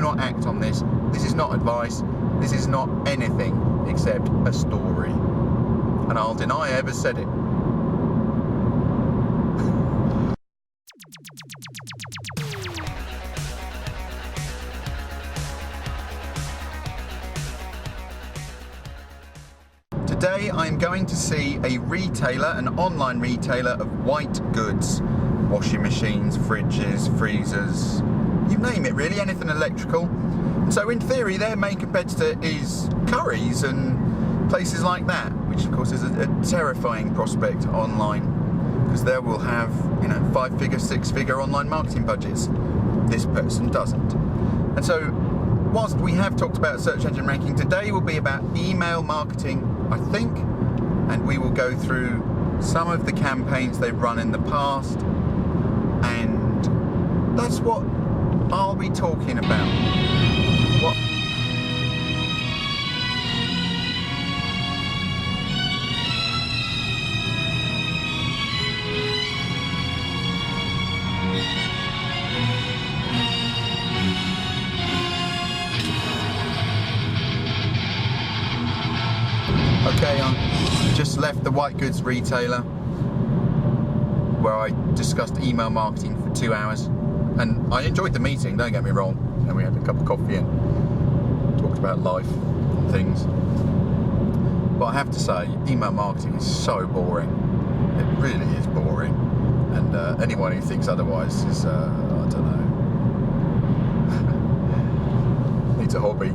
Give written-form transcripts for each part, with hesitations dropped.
not act on this. This is not advice. This is not anything except a story. And I'll deny I ever said it. Today I'm going to see a retailer, an online retailer of white goods. Washing machines, fridges, freezers, you name it really, anything electrical. And so in theory their main competitor is Currys and places like that, which of course is a terrifying prospect online, because they will have, 5-figure, 6-figure online marketing budgets. This person doesn't. And so whilst we have talked about search engine ranking, today will be about email marketing, I think, and we will go through some of the campaigns they've run in the past, and that's what I'll be talking about. What? Okay, I just left the white goods retailer where I discussed email marketing for 2 hours, and I enjoyed the meeting, don't get me wrong, and we had a cup of coffee and talked about life and things, but I have to say email marketing is so boring. It really is boring, and anyone who thinks otherwise is I don't know, needs a hobby.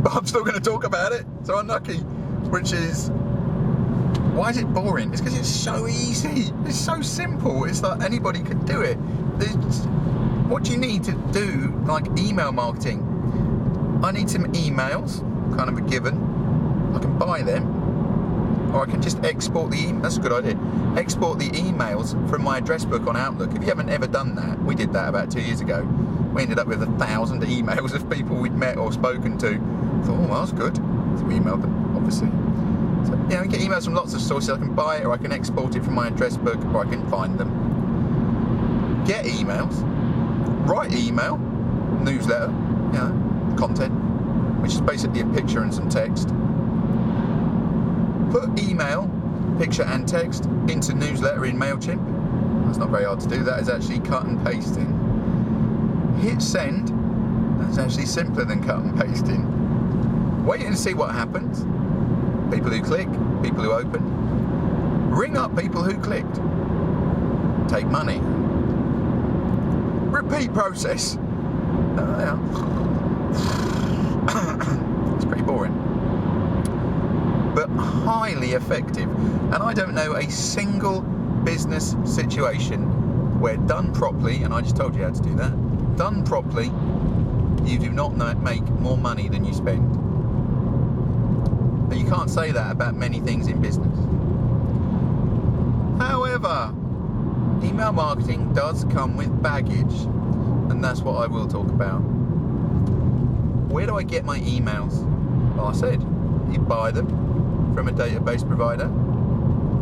But I'm still going to talk about it, so unlucky, which is, why is it boring? It's because it's so easy. It's so simple. It's like anybody could do it. What do you need to do, like email marketing? I need some emails, kind of a given. I can buy them, or I can just export the email. That's a good idea. Export the emails from my address book on Outlook. If you haven't ever done that, we did that about 2 years ago. We ended up with 1,000 emails of people we'd met or spoken to. I thought, oh, well, that's good. So we emailed them, obviously. So, I get emails from lots of sources. I can buy it, or I can export it from my address book, or I can find them. Get emails. Write email. Newsletter. Content, which is basically a picture and some text. Put email, picture and text into newsletter in MailChimp. That's not very hard to do. That is actually cut and pasting. Hit send. That's actually simpler than cut and pasting. Wait and see what happens. People who click, people who open. Ring up people who clicked. Take money. Repeat process. It's pretty boring, but highly effective. And I don't know a single business situation where done properly, and I just told you how to do that, done properly, you do not make more money than you spend. Now, you can't say that about many things in business. However, email marketing does come with baggage, and that's what I will talk about. Where do I get my emails? Well, I said, you buy them from a database provider,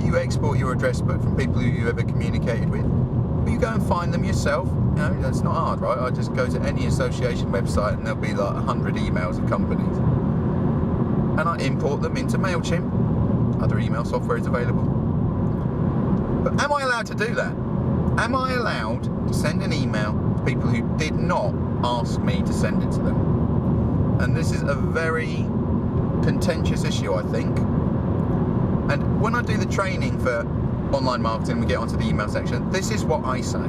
you export your address book from people who you've ever communicated with, or you go and find them yourself. That's not hard, right? I just go to any association website and there'll be like 100 emails of companies, and I import them into MailChimp. Other email software is available. But am I allowed to do that? Am I allowed to send an email to people who did not ask me to send it to them? And this is a very contentious issue, I think. And when I do the training for online marketing, we get onto the email section, this is what I say.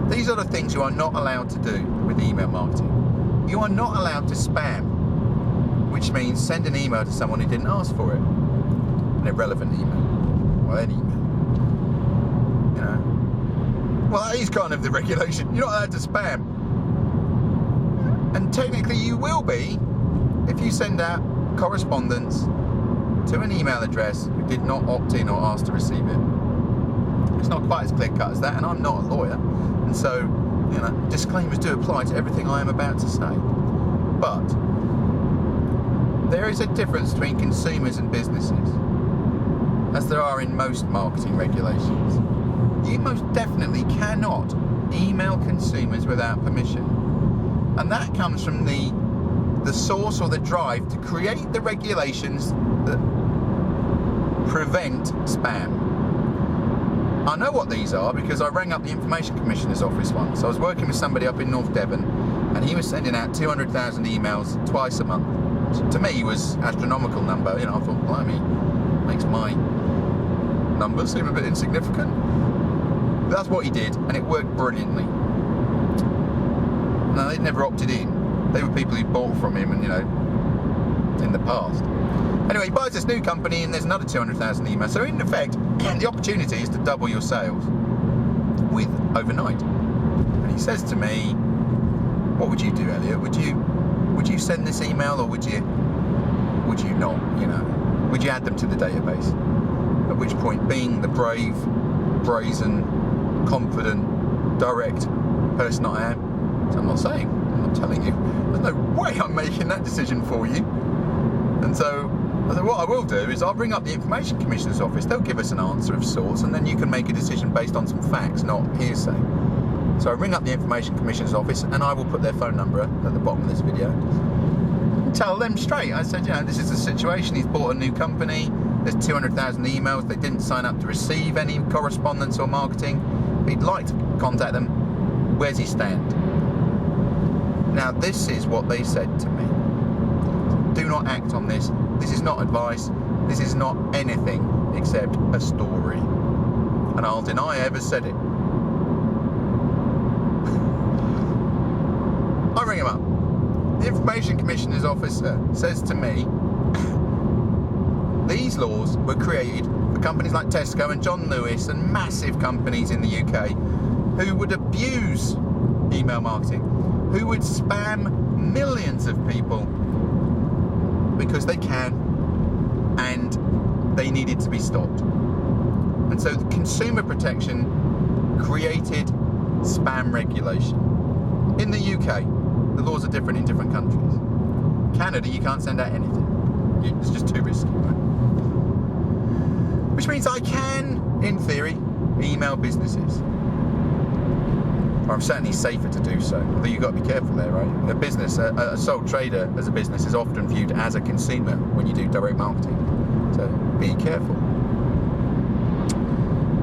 These are the things you are not allowed to do with email marketing. You are not allowed to spam, which means send an email to someone who didn't ask for it. An irrelevant email. Well, any email. Well, that is kind of the regulation. You're not allowed to spam. And technically you will be if you send out correspondence to an email address who did not opt in or ask to receive it. It's not quite as clear cut as that, and I'm not a lawyer, and so disclaimers do apply to everything I am about to say. But there is a difference between consumers and businesses, as there are in most marketing regulations. You most definitely cannot email consumers with without permission. And that comes from the source or the drive to create the regulations that prevent spam. I know what these are because I rang up the Information Commissioner's office once. I was working with somebody up in North Devon and he was sending out 200,000 emails twice a month. Which to me was an astronomical number. You know, I thought, blimey, makes my number seem a bit insignificant. That's what he did, and it worked brilliantly. No, they'd never opted in. They were people who bought from him and, you know, in the past. Anyway, he buys this new company and there's another 200,000 emails. So in effect, the opportunity is to double your sales with overnight. And he says to me, what would you do, Elliot? Would you send this email, or would you not, you know? Would you add them to the database? At which point, being the brave, brazen, confident, direct person I am, so I'm not saying, I'm not telling you, there's no way I'm making that decision for you. And so I said, what I will do is I'll ring up the Information Commissioner's office. They'll give us an answer of sorts, and then you can make a decision based on some facts, not hearsay. So I ring up the Information Commissioner's office, and I will put their phone number at the bottom of this video. Tell them straight. I said, you know, this is the situation. He's bought a new company. There's 200,000 emails. They didn't sign up to receive any correspondence or marketing. He'd like to contact them. Where's he stand? Now, this is what they said to me. Do not act on this. This is not advice. This is not anything except a story. And I'll deny I ever said it. I ring him up. The Information Commissioner's officer says to me, these laws were created for companies like Tesco and John Lewis and massive companies in the UK who would abuse email marketing, who would spam millions of people because they can, and they needed to be stopped. And so the consumer protection created spam regulation. In the UK, the laws are different in different countries. Canada, you can't send out anything. It's just too risky, right? Which means I can, in theory, email businesses. Or I'm certainly safer to do so. Although you've got to be careful there, right? A business, a sole trader as a business is often viewed as a consumer when you do direct marketing. So be careful.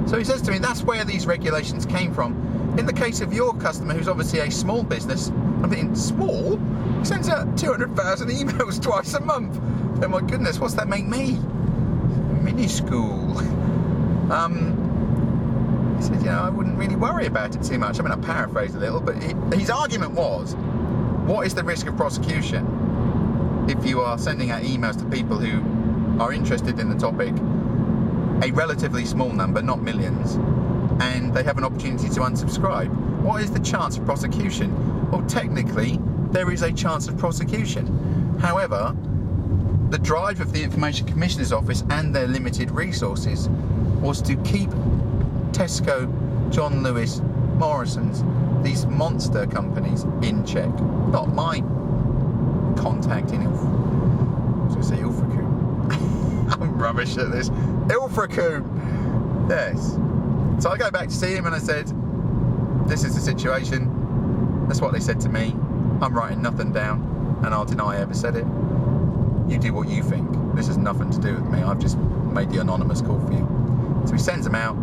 So he says to me, that's where these regulations came from. In the case of your customer, who's obviously a small business, I'm thinking, small? He sends out 200,000 emails twice a month. Oh my goodness, what's that make me? Minuscule. He said, you know, I wouldn't really worry about it too much. I mean, I paraphrased a little, but his argument was, what is the risk of prosecution if you are sending out emails to people who are interested in the topic, a relatively small number, not millions, and they have an opportunity to unsubscribe? What is the chance of prosecution? Well, technically, there is a chance of prosecution. However, the drive of the Information Commissioner's office and their limited resources was to keep Tesco, John Lewis, Morrison's, these monster companies in check. Not my contact in Ilfracombe. I'm rubbish at this. Ilfracombe. Yes. So I go back to see him and I said, this is the situation. That's what they said to me. I'm writing nothing down and I'll deny I ever said it. You do what you think. This has nothing to do with me. I've just made the anonymous call for you. So he sends them out,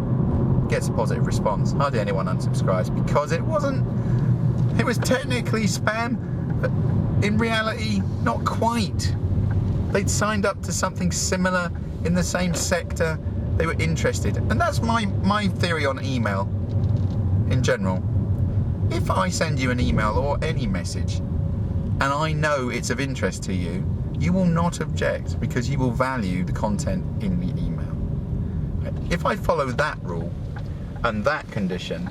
gets a positive response. Hardly anyone unsubscribes because it was technically spam, but in reality, not quite. They'd signed up to something similar in the same sector. They were interested. And that's my theory on email in general. If I send you an email or any message and I know it's of interest to you, you will not object because you will value the content in the email. If I follow that rule and that condition,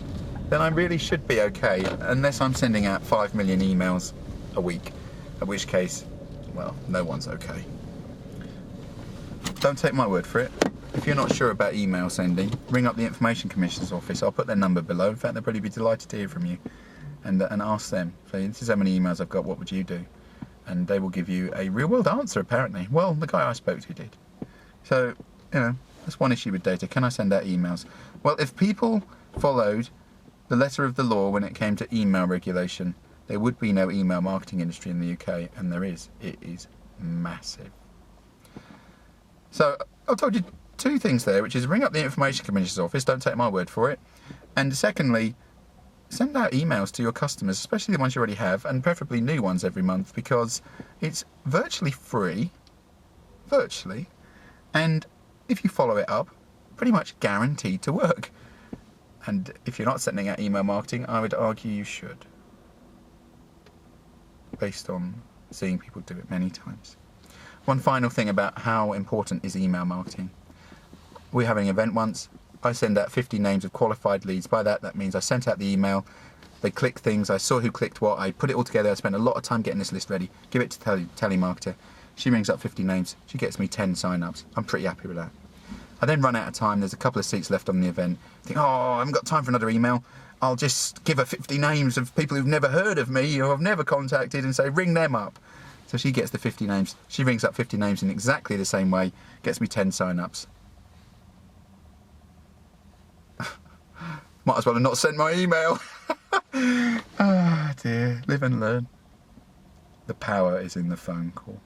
then I really should be okay, unless I'm sending out 5 million emails a week, in which case, well, no one's okay. Don't take my word for it. If you're not sure about email sending, ring up the Information Commissioner's office. I'll put their number below. In fact, they'll probably be delighted to hear from you and ask them. Say, this is how many emails I've got, what would you do? And they will give you a real-world answer, apparently. Well, the guy I spoke to did. So, you know, that's one issue with data. Can I send out emails? Well, if people followed the letter of the law when it came to email regulation. There would be no email marketing industry in the UK, and there is. It is massive. So I've told you two things there, which is ring up the Information Commissioner's office, don't take my word for it. And secondly, send out emails to your customers, especially the ones you already have, and preferably new ones every month, because it's virtually free, and if you follow it up, pretty much guaranteed to work. And if you're not sending out email marketing, I would argue you should, based on seeing people do it many times. One final thing about how important is email marketing. We're having an event once. I send out 50 names of qualified leads. By that means I sent out the email, they click things, I saw who clicked what, I put it all together, I spent a lot of time getting this list ready, give it to telemarketer. She rings up 50 names, she gets me 10 sign-ups. I'm pretty happy with that. I then run out of time, there's a couple of seats left on the event. I think, I haven't got time for another email. I'll just give her 50 names of people who've never heard of me or I've never contacted and say, ring them up. So she gets the 50 names. She rings up 50 names in exactly the same way, gets me 10 sign-ups. Might as well have not sent my email. Ah, dear. Live and learn. The power is in the phone call.